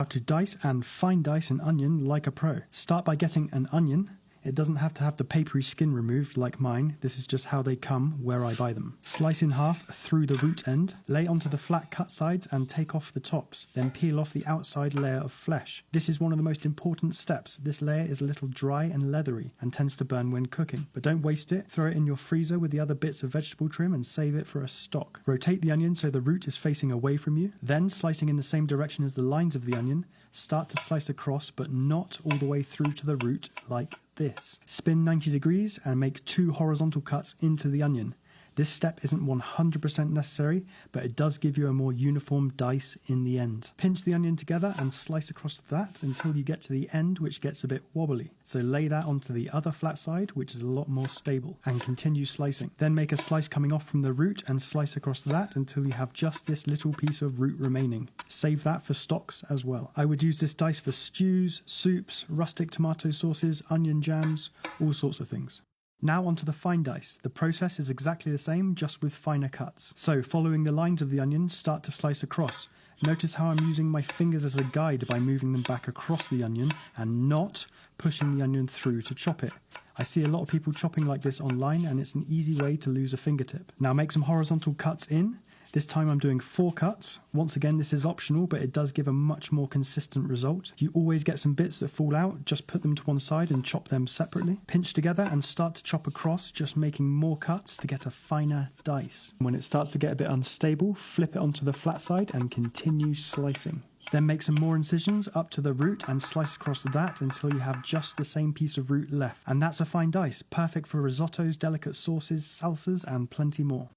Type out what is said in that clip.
How to dice and fine dice an onion like a pro. Start by getting an onion. It doesn't have to have the papery skin removed like mine. This is just how they come where I buy them. Slice in half through the root end. Lay onto the flat cut sides and take off the tops. Then peel off the outside layer of flesh. This is one of the most important steps. This layer is a little dry and leathery and tends to burn when cooking. But don't waste it. Throw it in your freezer with the other bits of vegetable trim and save it for a stock. Rotate the onion so the root is facing away from you. Then, slicing in the same direction as the lines of the onion, start to slice across but not all the way through to the root like this. Spin 90 degrees and make 2 horizontal cuts into the onion. This step isn't 100% necessary, but it does give you a more uniform dice in the end. Pinch the onion together and slice across that until you get to the end, which gets a bit wobbly. So lay that onto the other flat side, which is a lot more stable, and continue slicing. Then make a slice coming off from the root and slice across that until you have just this little piece of root remaining. Save that for stocks as well. I would use this dice for stews, soups, rustic tomato sauces, onion jams, all sorts of things. Now onto the fine dice. The process is exactly the same, just with finer cuts. So, following the lines of the onion, start to slice across. Notice how I'm using my fingers as a guide by moving them back across the onion and not pushing the onion through to chop it. I see a lot of people chopping like this online, and it's an easy way to lose a fingertip. Now make some horizontal cuts in. This time I'm doing 4 cuts. Once again, this is optional, but it does give a much more consistent result. You always get some bits that fall out, just put them to one side and chop them separately. Pinch together and start to chop across, just making more cuts to get a finer dice. When it starts to get a bit unstable, flip it onto the flat side and continue slicing. Then make some more incisions up to the root and slice across that until you have just the same piece of root left. And that's a fine dice, perfect for risottos, delicate sauces, salsas, and plenty more.